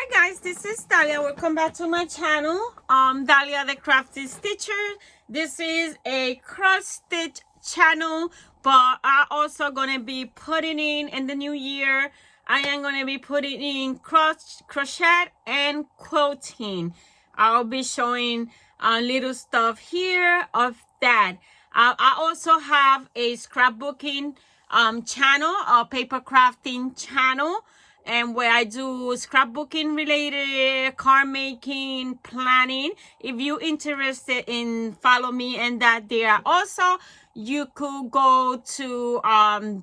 Hi guys, this is Dalia. Welcome back to my channel. Dalia the Crafty Stitcher. This is a cross stitch channel, but I also gonna be putting in the new year. I am gonna be putting in crochet and quilting. I'll be showing little stuff here of that. I also have a scrapbooking channel, a paper crafting channel, and where I do scrapbooking related, card making, planning. If you're interested in follow me and that there also, you could go to Crafting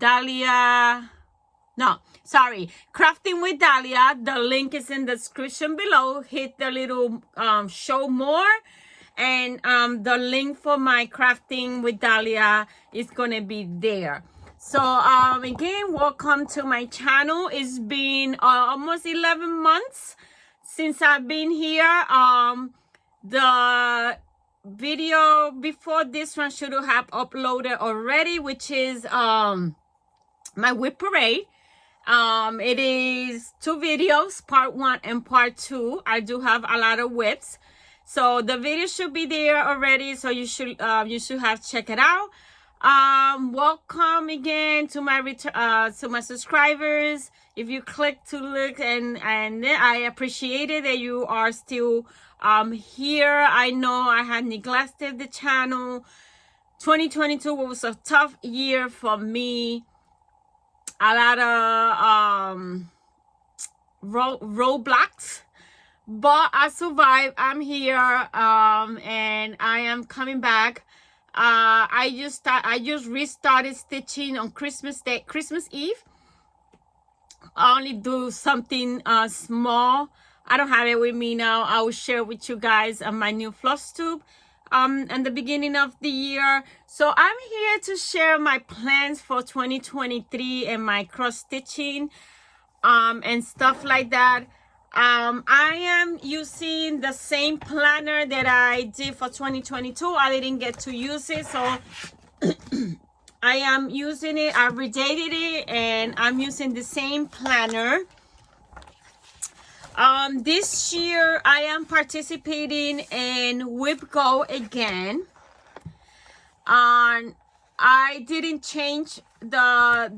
with Dalia. The link is in the description below. Hit the little show more, and the link for my Crafting with Dalia is gonna be there. So again, welcome to my channel. It's been almost 11 months since I've been here. The video before this one should have uploaded already, which is my whip parade. It is 2 videos, part 1 and part 2. I do have a lot of whips, so the video should be there already, so you should have check it out. Welcome again to my subscribers. If you click to look, and I appreciate it that you are still here. I know I had neglected the channel. 2022 was a tough year for me. A lot of roadblocks, but I survived. I'm here, and I am coming back. I just restarted stitching on Christmas Eve. I only do something small. I don't have it with me now. I will share with you guys my new floss tube in the beginning of the year. So I'm here to share my plans for 2023 and my cross stitching and stuff like that. I am using the same planner that I did for 2022. I didn't get to use it, so I am using it. I redated it, and I'm using the same planner. This year I am participating in Whip Go again. I didn't change the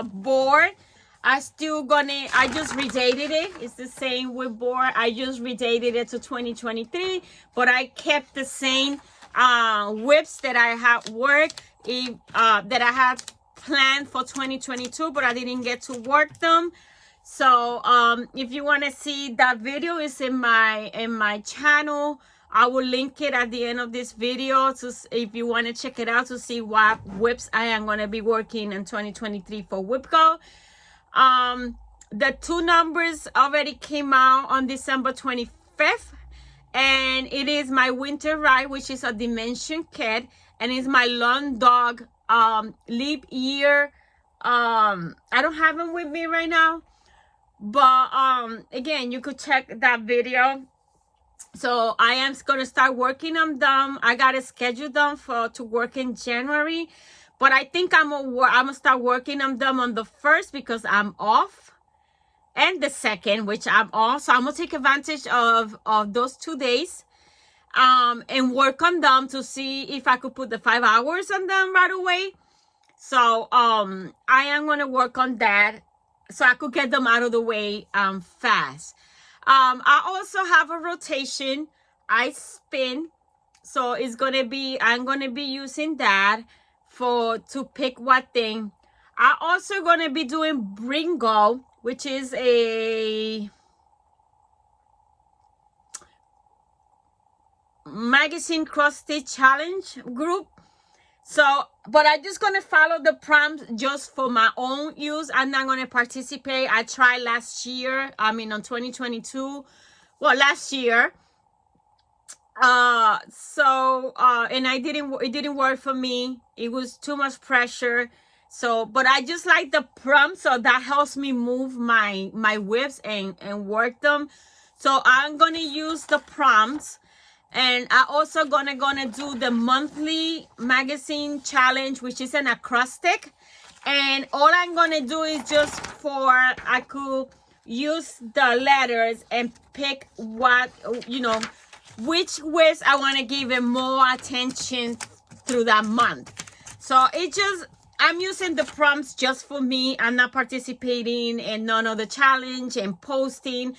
board. I just redated it. It's the same whip board. I just redated it to 2023, but I kept the same whips that I have that I had planned for 2022, but I didn't get to work them. So if you want to see that video, is in my channel. I will link it at the end of this video if you want to check it out to see what whips I am going to be working in 2023 for Whip Go. The 2 numbers already came out on December 25th, and it is my winter ride, which is a dimension kit, and it's my Long Dog leap year. I don't have them with me right now, but again, you could check that video. So I am gonna start working on them. I got it scheduled them to work in January, but I think I'm gonna start working on them on the 1st because I'm off, and the 2nd, which I'm off. So I'm gonna take advantage of those 2 days and work on them to see if I could put the 5 hours on them right away. So I am gonna work on that so I could get them out of the way fast. I also have a rotation. I spin, so I'm gonna be using that to pick what thing. I also gonna be doing Bringo, which is a magazine cross stitch challenge group. So, but I'm just gonna follow the prompts just for my own use. I'm not gonna participate. I tried last year. I mean, on 2022. Well, last year. And it didn't work for me. It was too much pressure. So, but I just like the prompts, so that helps me move my whips and work them. So I'm gonna use the prompts. And I also gonna do the monthly magazine challenge, which is an acrostic. And all I'm gonna do is just I could use the letters and pick what, you know, which words I want to give it more attention through that month. So it just, I'm using the prompts just for me. I'm not participating in none of the challenge and posting.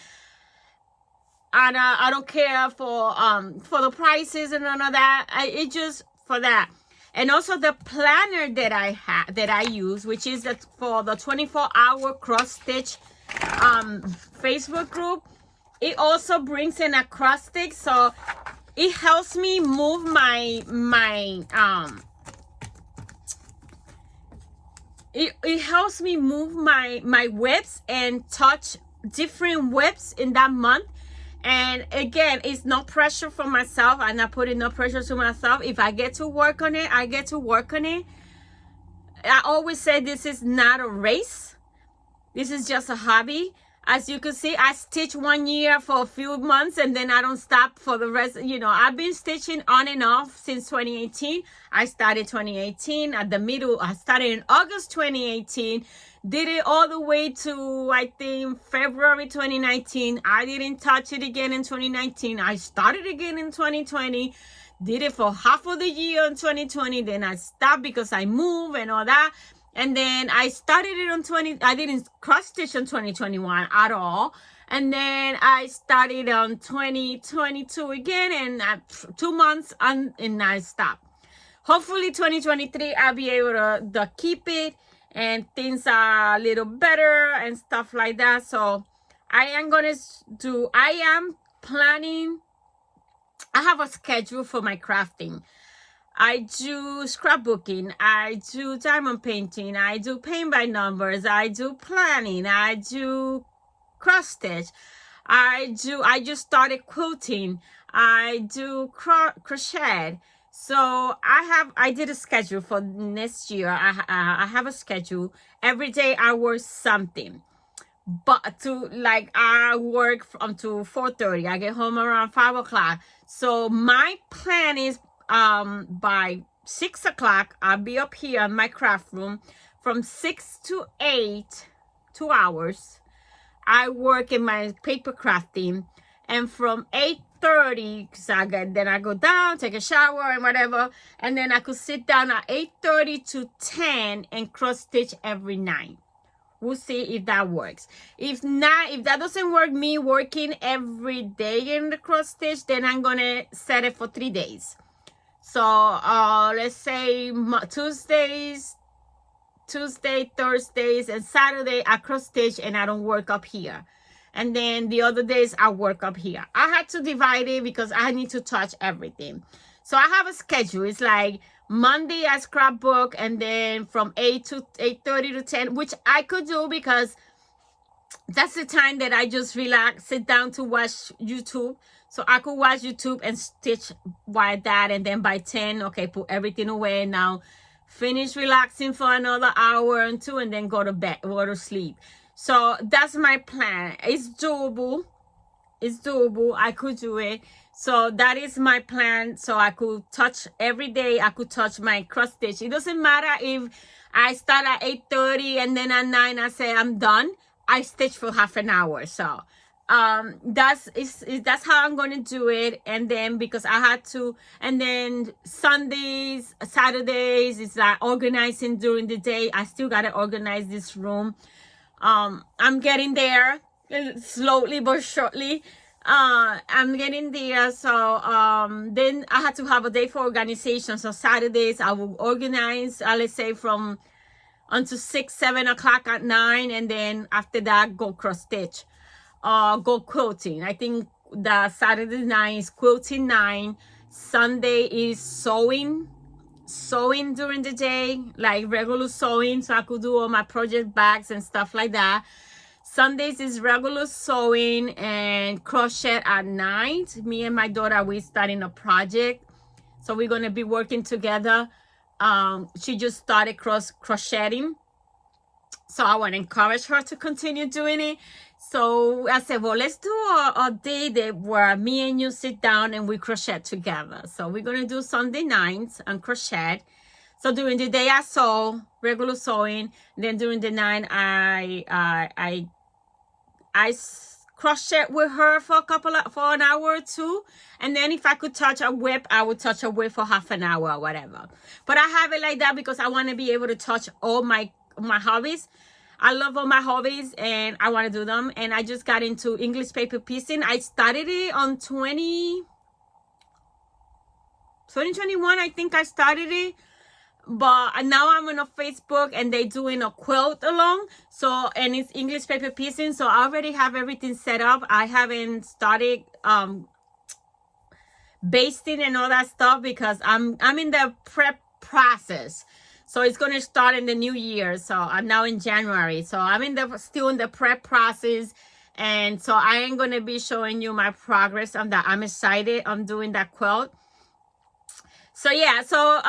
And I don't care for the prices and none of that. It just for that. And also the planner that I use, which is for the 24-hour cross stitch Facebook group. It also brings in a cross stitch, so it helps me move it helps me move my whips and touch different whips in that month. And again, it's no pressure for myself. I'm not putting no pressure to myself. If I get to work on it, I get to work on it. I always say this is not a race. This is just a hobby. As you can see, I stitch 1 year for a few months and then I don't stop for the rest. You know, I've been stitching on and off since 2018. I started 2018 at the middle. I started in August 2018. Did it all the way to, I think, February 2019. I didn't touch it again in 2019. I started again in 2020. Did it for half of the year in 2020. Then I stopped because I moved and all that. And then I started it I didn't cross stitch in 2021 at all. And then I started on 2022 again, and 2 months and I stopped. Hopefully 2023, I'll be able to keep it and things are a little better and stuff like that. So I am planning, I have a schedule for my crafting. I do scrapbooking, I do diamond painting, I do paint by numbers, I do planning, I do cross stitch, I just started quilting, I do crochet. So I did a schedule for next year. I have a schedule. Every day I work something. But I work until 4:30. I get home around 5 o'clock. So my plan is by 6 o'clock, I'll be up here in my craft room. From 6 to 8, 2 hours, I work in my paper crafting. And from 8:30, then I go down, take a shower and whatever. And then I could sit down at 8:30 to 10 and cross stitch every night. We'll see if that works. If not, if that doesn't work, me working every day in the cross stitch, then I'm gonna set it for 3 days. So let's say Tuesday, Thursdays, and Saturday I cross stitch and I don't work up here. And then the other days I work up here. I had to divide it because I need to touch everything. So I have a schedule. It's like Monday I scrapbook, and then from 8 to 8:30 to 10, which I could do because that's the time that I just relax, sit down to watch YouTube. So I could watch YouTube and stitch while that, and then by 10, okay, put everything away. Now finish relaxing for another hour and 2, and then go to bed, go to sleep. So that's my plan. It's doable. It's doable. I could do it. So that is my plan. So I could touch every day. I could touch my cross stitch. It doesn't matter if I start at 8:30 and then at 9 I say I'm done. I stitch for half an hour. So that's how I'm going to do it. And then because I had to, and then Sundays, Saturdays, it's like organizing during the day. I still got to organize this room. I'm getting there slowly but surely. I'm getting there. So then I had to have a day for organization. So Saturdays I will organize, let's say from until 6, 7 o'clock at 9, and then after that go cross stitch, go quilting. I think the Saturday night is quilting 9. Sunday is sewing during the day, like regular sewing, so I could do all my project bags and stuff like that. Sundays is regular sewing and crochet at night. Me and my daughter, we starting a project, so we're gonna be working together. She just started crocheting, so I want to encourage her to continue doing it. So I said, well, let's do a day that where me and you sit down and we crochet together. So we're going to do Sunday nights and crochet. So during the day I sew, regular sewing. Then during the night I crochet with her for an hour or two, and then if I could touch a whip, I would touch a whip for half an hour or whatever. But I have it like that because I want to be able to touch all my hobbies. I love all my hobbies and I want to do them. And I just got into English paper piecing. I started it on 2021, I think I started it. But now I'm on a Facebook and they doing a quilt along. So, and it's English paper piecing. So I already have everything set up. I haven't started basting and all that stuff because I'm in the prep process. So it's going to start in the new year. So I'm now in January. So I'm still in the prep process. And so I ain't going to be showing you my progress on that. I'm excited on doing that quilt. So yeah, so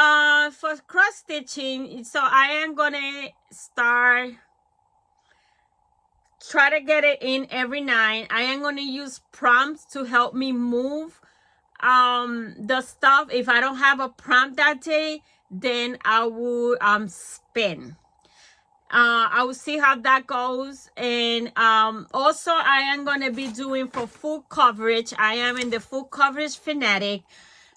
for cross stitching, so I am gonna try to get it in every night. I am gonna use prompts to help me move the stuff. If I don't have a prompt that day, then I will spin. I will see how that goes. And also I am gonna be doing for full coverage. I am in the full coverage fanatic.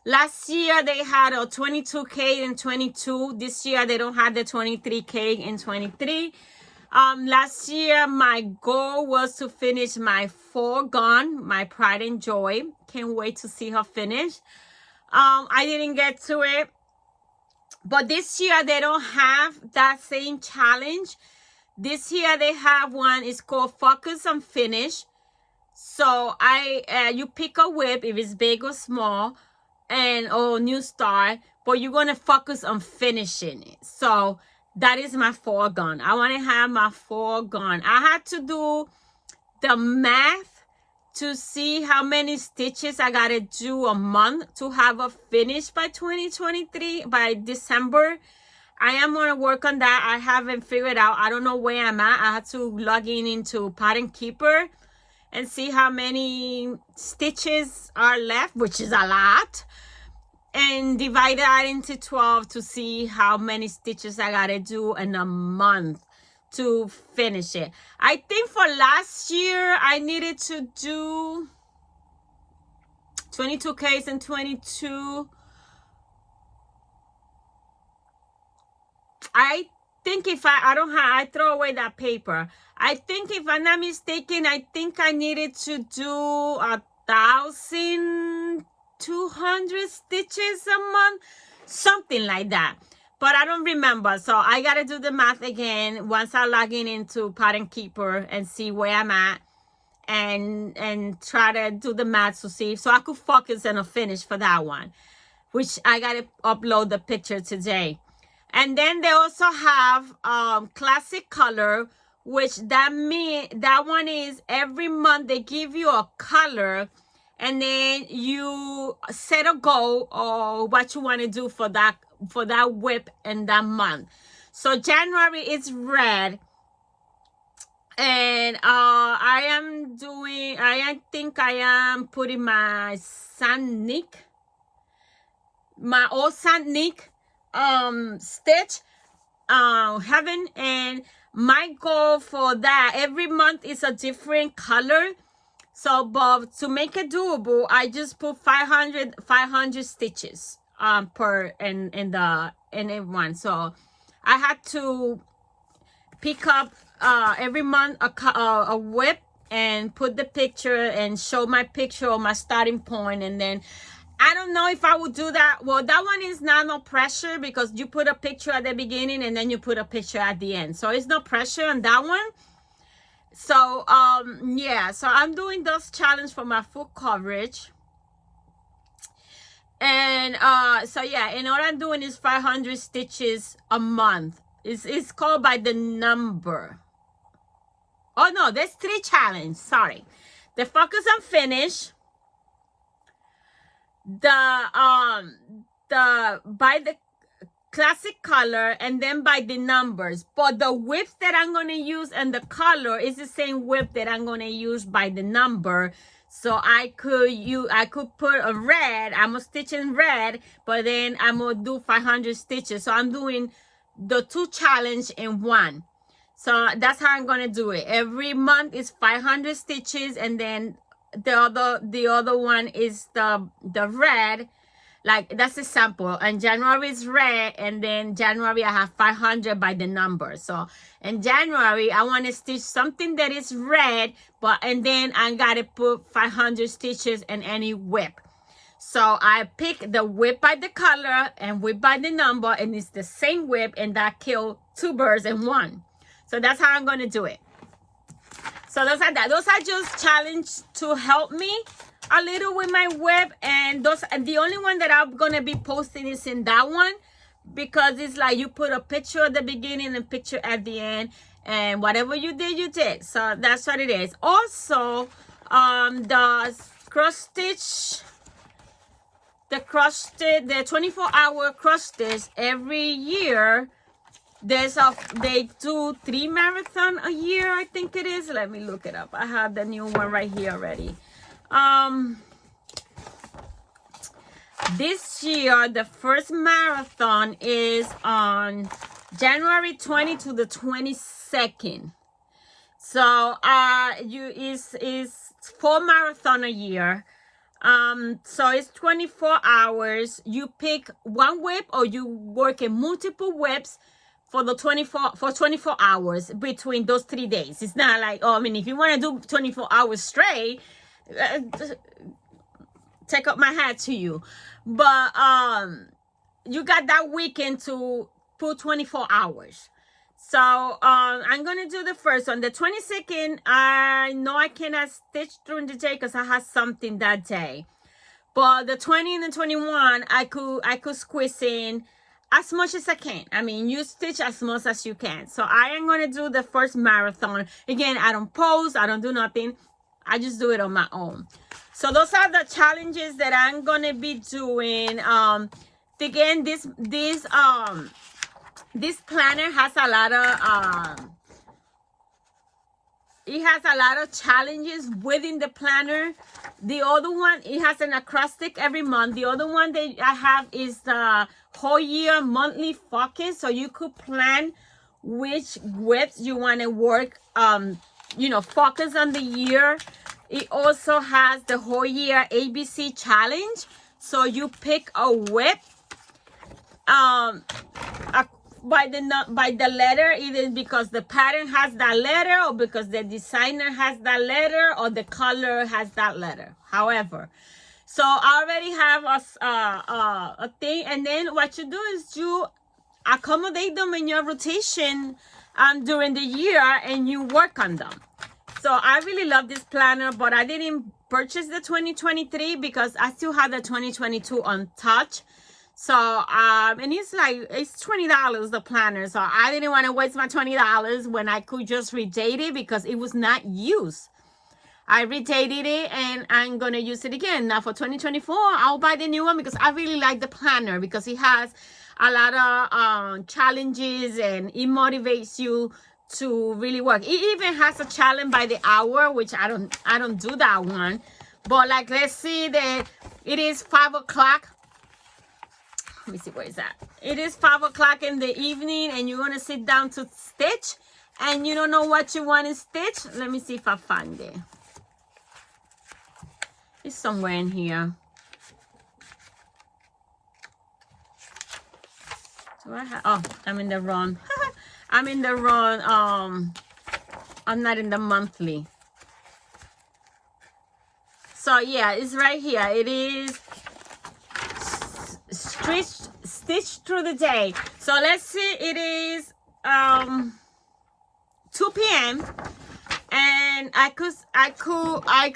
Last year they had a 22K and 22. This year they don't have the 23K and 23. Last year my goal was to finish my foregone, my pride and joy. Can't wait to see her finish. I didn't get to it, but this year they don't have that same challenge. This year they have one. It's called Focus on Finish. So you pick a whip if it's big or small, and new start, but you're gonna focus on finishing it. So that is my foregone. I want to have my foregone. I had to do the math to see how many stitches I gotta do a month to have a finish by 2023, by December. I am gonna work on that. I haven't figured out. I don't know where I'm at. I had to log into Pattern Keeper and see how many stitches are left, which is a lot, and divide that into 12 to see how many stitches I gotta do in a month to finish it. I think for last year I needed to do 22Ks and 22. I think if I throw away that paper. I think if I'm not mistaken, I think I needed to do 1,200 stitches a month, something like that. But I don't remember, so I gotta do the math again once I log into Pattern Keeper and see where I'm at, and try to do the math to see so I could focus on a finish for that one, which I gotta upload the picture today. And then they also have classic color, which that one is every month they give you a color, and then you set a goal or what you want to do for that whip in that month. So January is red, and I think I am putting my old Saint-Nic stitch heaven, and my goal for that every month is a different color. So but to make it doable, I just put 500 stitches per in every one. So I had to pick up every month a whip and put the picture and show my picture of my starting point. And then I don't know if I would do that. Well, that one is not no pressure because you put a picture at the beginning and then you put a picture at the end. So it's no pressure on that one. So, yeah. So I'm doing those challenge for my full coverage. And, so yeah. And all I'm doing is 500 stitches a month. It's called by the number. Oh, no. There's 3 challenge. Sorry. The Focus on Finish. By the classic color, and then by the numbers. But the whip that I'm going to use and the color is the same whip that I'm going to use by the number. So I could put a red. I'm gonna stitch in red, but then I'm gonna do 500 stitches. So I'm doing the 2 challenge in one. So that's how I'm gonna do it. Every month is 500 stitches, and then the other one is the red. Like, that's a sample, and January is red, and then January I have 500 by the number. So in January I want to stitch something that is red, and then I gotta put 500 stitches in any whip. So I pick the whip by the color and whip by the number, and it's the same whip, and that killed 2 birds in 1. So that's how I'm gonna do it. So those are just challenges to help me a little with my web, and the only one that I'm gonna be posting is in that one, because it's like you put a picture at the beginning and a picture at the end, and whatever you did, you did. So that's what it is. Also, the the 24-hour cross stitch, every year they do 3 marathon a year, I think it is. Let me look it up. I have the new one right here already. This year the first marathon is on January 20 to the 22nd. So is 4 marathon a year. So it's 24 hours. You pick one whip, or you work in multiple whips for 24 hours between those 3 days. It's not like, oh, I mean, if you want to do 24 hours straight, take up my hat to you. But you got that weekend to put 24 hours. So I'm gonna do the first one. The 22nd, I know I cannot stitch during the day because I have something that day. But the 20 and the 21, I could squeeze in as much as I can. I mean, you stitch as much as you can. So I am gonna do the first marathon. Again, I don't post, I don't do nothing. I just do it on my own. So those are the challenges that I'm gonna be doing. Again, this planner has a lot of challenges within the planner. The other one, it has an acrostic every month. The other one that I have is the whole year monthly focus, so you could plan which whips you want to work, focus on the year. It also has the whole year ABC challenge, so you pick a whip by the letter, either because the pattern has that letter, or because the designer has that letter, or the color has that letter. However, so I already have a thing, and then what you do is you accommodate them in your rotation during the year, and you work on them. So I really love this planner, but I didn't purchase the 2023 because I still have the 2022 untouched. So and it's $20 the planner, so I didn't want to waste my $20 when I could just redate it because it was not used. I redated it, and I'm gonna use it again. Now for 2024, I'll buy the new one because I really like the planner, because it has a lot of challenges, and it motivates you to really work. It even has a challenge by the hour, which I don't do that one. But like, let's see that it is 5 o'clock. Let me see, where is that? It is 5 o'clock in the evening, and you want to sit down to stitch, and you don't know what you want to stitch. Let me see if I find it. It's somewhere in here. Do I have? Oh, I'm in the wrong. I'm in the wrong. I'm not in the monthly. So yeah, it's right here. It is stitched through the day. So let's see. It is 2 p.m. and I could say, oh, I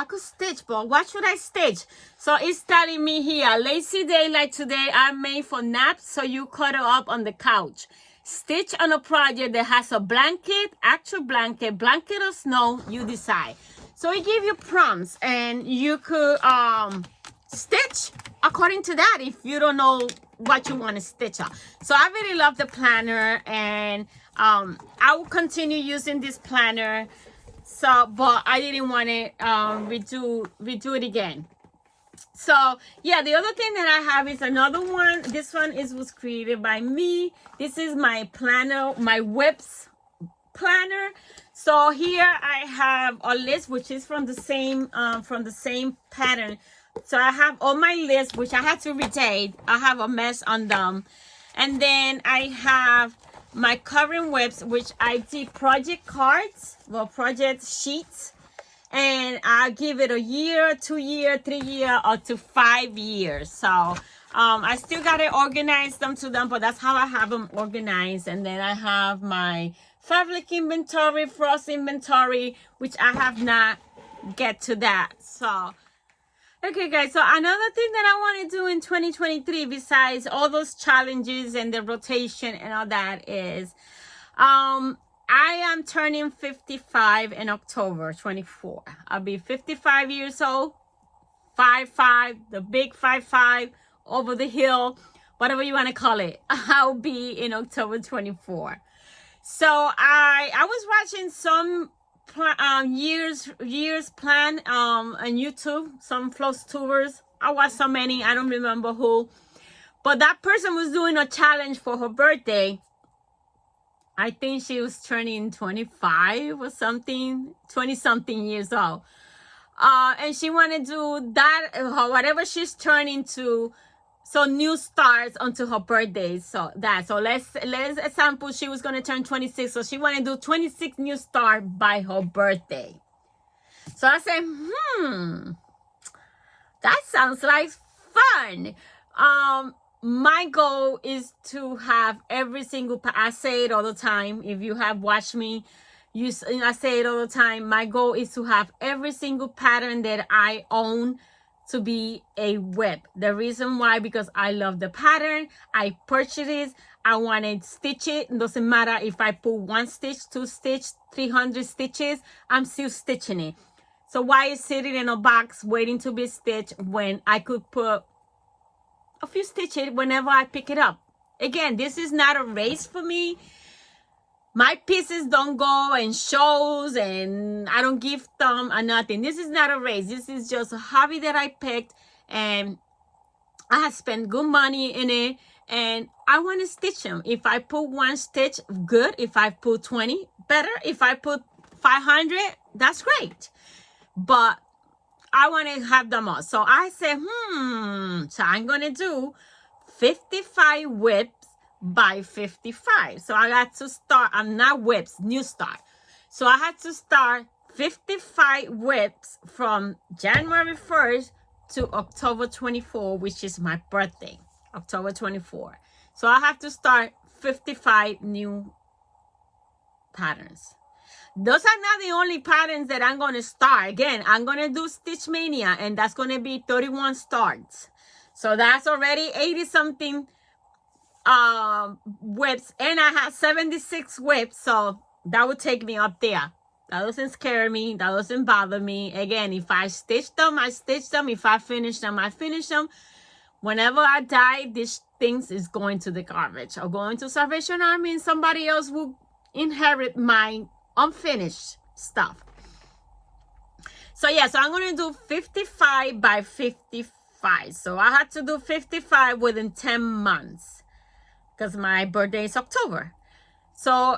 could stitch, but what should I stitch? So it's telling me here, lazy day like today are made for naps, so you cuddle up on the couch. Stitch on a project that has a blanket, actual blanket or snow, you decide. So it gives you prompts, and you could stitch according to that if you don't know what you want to stitch on. So I really love the planner, and I will continue using this planner. So, but I didn't want to redo it again. So yeah, the other thing that I have is another one. This one was created by me. This is my planner, my whips planner. So here I have a list, which is from the same pattern. So I have all my lists, which I had to redate. I have a mess on them. And then I have my covering whips, which I did project cards, well, project sheets. And I give it a year, 2 year, 3 year, or to 5 years. So I still got to organize them to them, but that's how I have them organized. And then I have my fabric inventory, frost inventory, which I have not get to that. So okay, guys, so another thing that I want to do in 2023, besides all those challenges and the rotation and all that, is I am turning 55 in October 24. I'll be 55 years old, 5'5", the big 5'5", over the hill, whatever you want to call it. I'll be in October 24. So I was watching some years plan on YouTube, some floss tubers. I watched so many, I don't remember who, but that person was doing a challenge for her birthday. I think she was turning 25 or something, 20 something years old, and she wanted to do that, whatever she's turning to. So new starts onto her birthday. So let's example, she was gonna turn 26, so she wanted to do 26 new start by her birthday. So I said, that sounds like fun. My goal is to have every single, I say it all the time. If you have watched me, I say it all the time. My goal is to have every single pattern that I own to be a whip. The reason why, because I love the pattern. I purchased it. I want to stitch it. It doesn't matter if I put 1 stitch, 2 stitch, 300 stitches, I'm still stitching it. So why is sitting in a box waiting to be stitched when I could put a few stitches whenever I pick it up? Again, this is not a race for me. My pieces don't go and shows, and I don't give them or nothing. This is not a race. This is just a hobby that I picked, and I have spent good money in it, and I want to stitch them. If I put 1 stitch, good. If I put 20, better. If I put 500, that's great. But I want to have them all. So I said, so I'm going to do 55 whips by 55. So I got to start, I'm not whips, new start. So I had to start 55 whips from January 1st to October 24, which is my birthday, October 24. So I have to start 55 new patterns. Those are not the only patterns that I'm going to start. Again, I'm going to do Stitch Mania, and that's going to be 31 starts. So that's already 80 something whips, and I have 76 whips, so that would take me up there. That doesn't scare me, that doesn't bother me. Again, if I stitch them, I stitch them. If I finish them, I finish them. Whenever I die, these things is going to the garbage or going to Salvation Army, and somebody else will inherit my unfinished stuff. So yeah, so I'm going to do 55 by 55. So I had to do 55 within 10 months. Because my birthday is October. So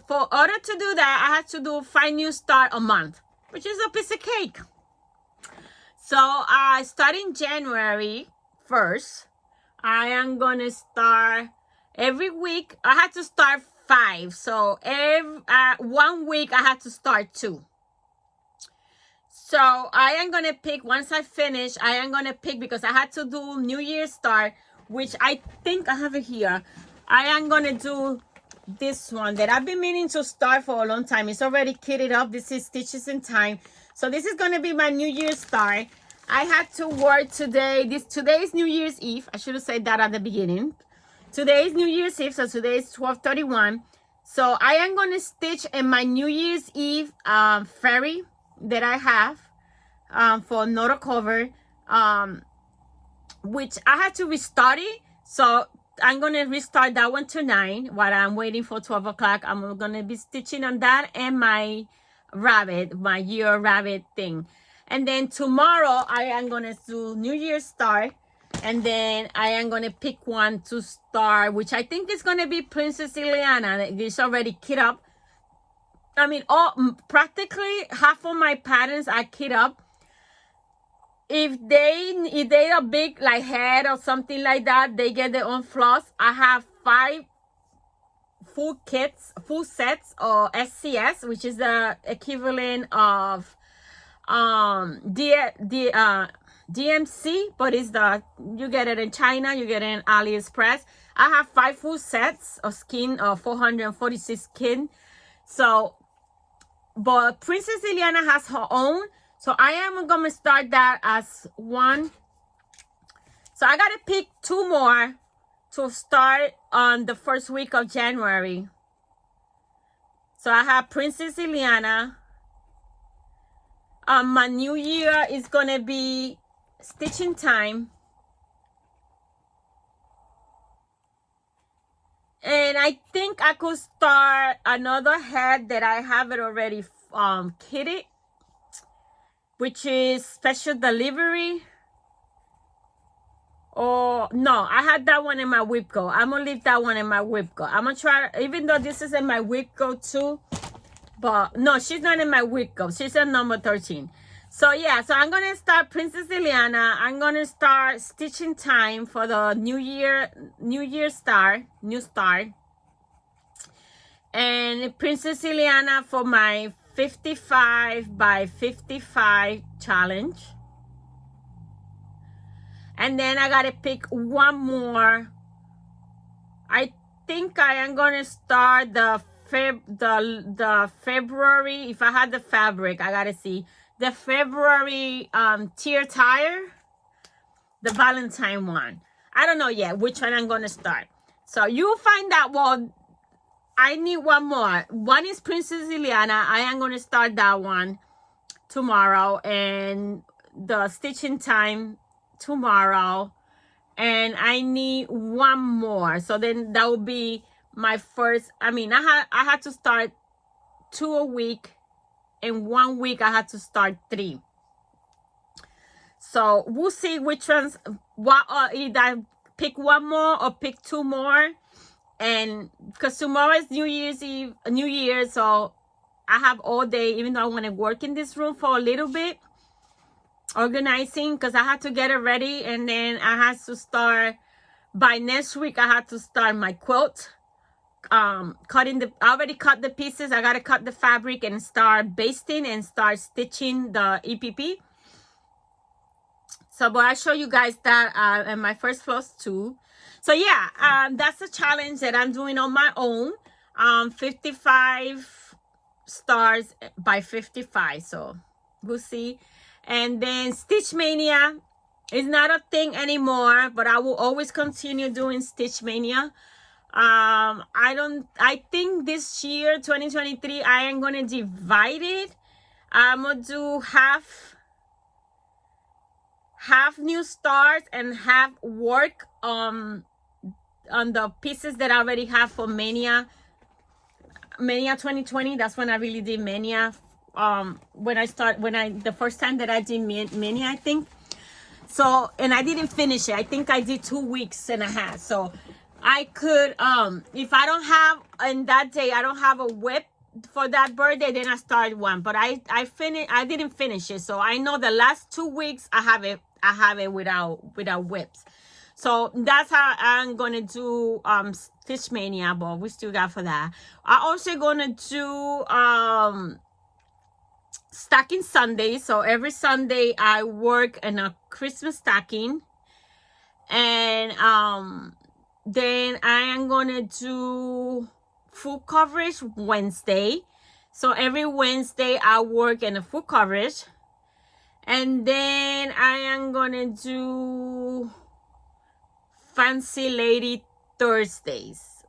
for order to do that, I had to do 5 new start a month, which is a piece of cake. So I start in January 1st. I am going to start every week. I had to start 5. So every 1 week I had to start 2. So I am going to pick, once I finish, I am going to pick, because I had to do New Year's start, which I think I have it here. I am going to do this one that I've been meaning to start for a long time. It's already kitted up. This is Stitches in Time. So this is going to be my New Year's start. I had to work today. Today is New Year's Eve. I should have said that at the beginning. Today is New Year's Eve, so today is 12/31. So I am going to stitch in my New Year's Eve fairy that I have for Not a Cover. Which I had to restart it, so I'm gonna restart that one tonight while I'm waiting for 12 o'clock. I'm gonna be stitching on that and my rabbit, my year rabbit thing. And then tomorrow I am gonna do New Year's start, and then I am gonna pick one to start, which I think is gonna be Princess Ileana. It's already kit up I mean, practically half of my patterns I kit up. If they are big like head or something like that, they get their own floss. I have 5 full sets or SCS, which is the equivalent of DMC, but it's you get it in China, you get it in AliExpress. I have 5 full sets of skin, 446 skin. So, but Princess Ileana has her own, so I am gonna start that as one. So I gotta pick 2 more to start on the first week of January. So I have Princess Ileana. My new year is gonna be Stitching Time. And I think I could start another head that I have it already kitted, which is Special Delivery. Or no, I had that one in my whip go. I'm gonna leave that one in my whip go. I'm gonna try, even though this is in my whip go too, but no, she's not in my whip go. She's at number 13. So yeah, so I'm gonna start Princess Ileana. I'm gonna start Stitching Time for the new start, and Princess Ileana for my 55 by 55 challenge. And then I gotta pick one more. I think I am gonna start the February. If I had the fabric, I gotta see the February tear tire, the Valentine one. I don't know yet which one I'm gonna start. So you'll find out. Well, I need one more. One is Princess Ileana. I am gonna start that one tomorrow, and the Stitching Time tomorrow, and I need one more. So then that will be my first. I mean, I had to start 2 a week. In 1 week I had to start 3. So we'll see which ones, either pick one more or pick 2 more. And because tomorrow is New Year's Eve, New Year, so I have all day, even though I want to work in this room for a little bit, organizing, because I had to get it ready. And then I had to start, by next week I had to start my quilt. I already cut the pieces. I gotta cut the fabric and start basting and start stitching the EPP. So, but I show you guys that in my first floss too. So yeah, that's a challenge that I'm doing on my own. 55 stars by 55. So we'll see. And then Stitch Mania is not a thing anymore, but I will always continue doing Stitch Mania. I think this year 2023 I am gonna divide it. I'm gonna do half new stars and half work on the pieces that I already have for Mania 2020. That's when I really did Mania. The first time that I did Mania, I think. So, and I didn't finish it. I think I did 2 weeks and a half. So I could, if I don't have, in that day, I don't have a whip for that birthday, then I start one. But I didn't finish it. So I know the last 2 weeks I have it without whips. So that's how I'm gonna do Stitch Mania, but we still got for that. I also gonna do stacking Sunday. So every Sunday I work in a Christmas stacking, and then I am gonna do full coverage Wednesday. So every Wednesday I work in a full coverage. And then I am gonna do Fancy Lady Thursdays.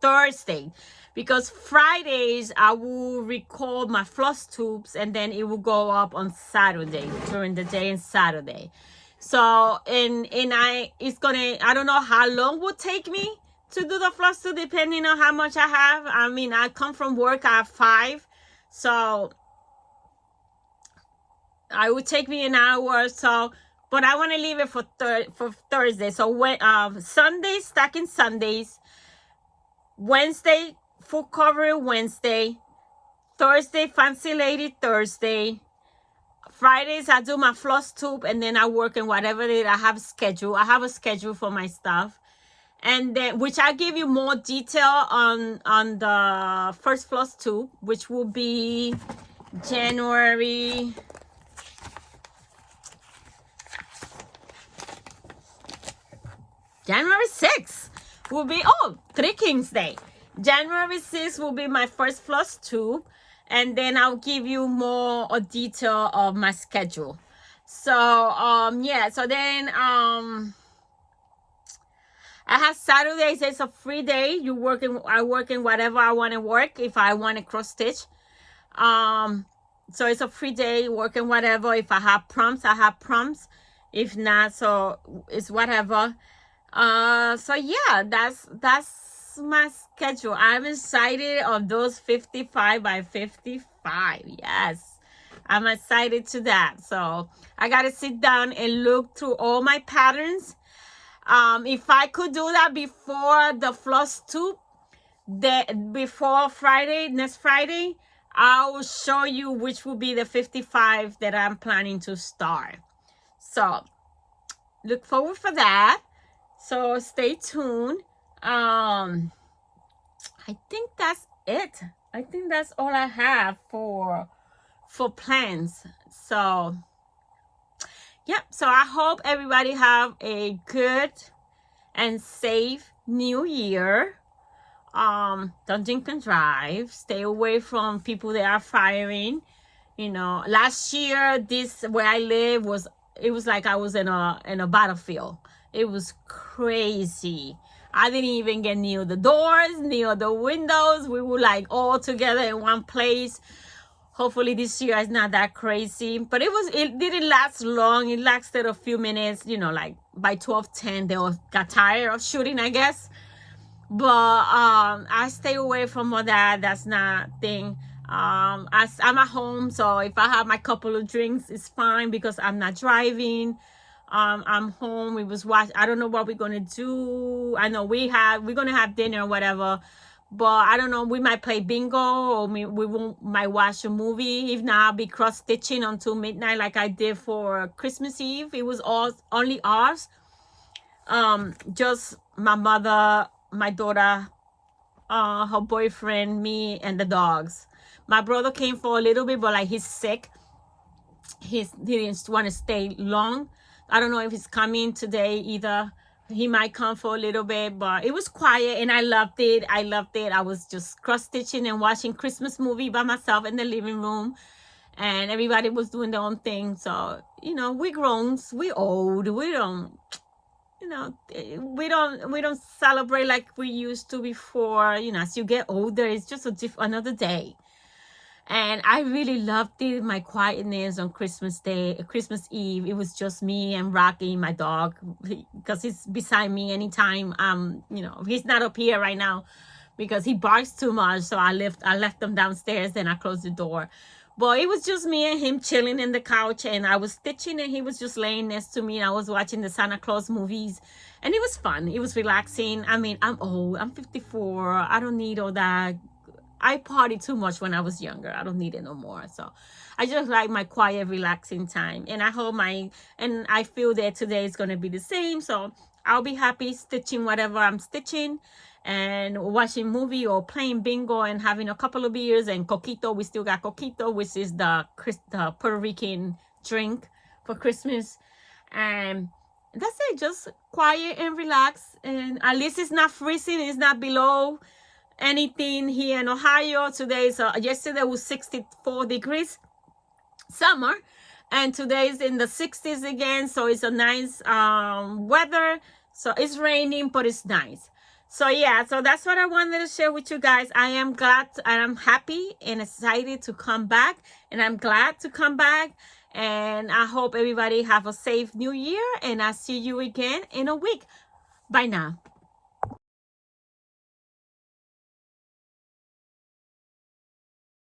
Thursday. Because Fridays I will record my floss tubes, and then it will go up on Saturday, during the day and Saturday. So, I don't know how long it will take me to do the floss tube, depending on how much I have. I mean, I come from work at 5, so it would take me an hour or so, but I want to leave it for Thursday. So when Sundays, stacking Sundays, Wednesday full cover Wednesday. Thursday, Fancy Lady Thursday. Fridays, I do my floss tube, and then I work in whatever day I have schedule. I have a schedule for my stuff. And then, which I give you more detail on the first floss tube, which will be January 6th will be, oh, Three Kings Day. January 6th will be my first floss tube, and then I'll give you more a detail of my schedule. So yeah, so then I have Saturdays. It's a free day. I work in whatever I want to work. If I want to cross stitch, so it's a free day, working whatever. If I have prompts, I have prompts. If not, so it's whatever. So yeah, that's my schedule. I'm excited of those 55 by 55. Yes, I'm excited to that. So I gotta sit down and look through all my patterns. If I could do that before the floss tube, before Friday, next Friday, I will show you which will be the 55 that I'm planning to start. So look forward for that. So stay tuned. I think that's it. I think that's all I have for plans. So yeah, so I hope everybody have a good and safe new year. Don't drink and drive. Stay away from people that are firing. You know, last year, where I live it was like I was in a battlefield. It was crazy. I didn't even get near the doors, near the windows. We were like all together in one place. Hopefully this year is not that crazy, but it didn't last long. It lasted a few minutes, you know, like by 12:10 they all got tired of shooting, I guess. But I stay away from all that. That's not thing. I'm at home, so if I have my couple of drinks, it's fine because I'm not driving. I'm home. We was watch. I don't know what we're gonna do. I know we're gonna have dinner or whatever, but I don't know. We might play bingo, or might watch a movie. If not, I'll be cross stitching until midnight, like I did for Christmas Eve. It was only ours. Just my mother, my daughter, her boyfriend, me, and the dogs. My brother came for a little bit, but like he's sick. He didn't want to stay long. I don't know if he's coming today either. He might come for a little bit, but it was quiet and I loved it. I was just cross-stitching and watching Christmas movie by myself in the living room, and everybody was doing their own thing. So, you know, we grown, we old, we don't, you know, we don't celebrate like we used to before. You know, as you get older, it's just another day. And I really loved it, my quietness on Christmas Eve. It was just me and Rocky, my dog, because he's beside me anytime. You know, he's not up here right now because he barks too much. So I left him downstairs, then I closed the door. But it was just me and him chilling in the couch, and I was stitching and he was just laying next to me, and I was watching the Santa Claus movies, and it was fun. It was relaxing. I mean, I'm old. I'm 54. I don't need all that. I partied too much when I was younger. I don't need it no more. So I just like my quiet, relaxing time. And I hope and I feel that today is going to be the same. So I'll be happy stitching whatever I'm stitching and watching movie or playing bingo and having a couple of beers and coquito. We still got coquito, which is the Puerto Rican drink for Christmas. And that's it. Just quiet and relax. And at least it's not freezing. It's not below anything here in Ohio. Yesterday was 64 degrees, summer, and today is in the 60s again. So it's a nice weather. So it's raining, but it's nice. So yeah, so that's what I wanted to share with you guys. I am glad and I'm happy and excited to come back, and I'm glad to come back. And I hope everybody have a safe new year, and I'll see you again in a week. Bye now.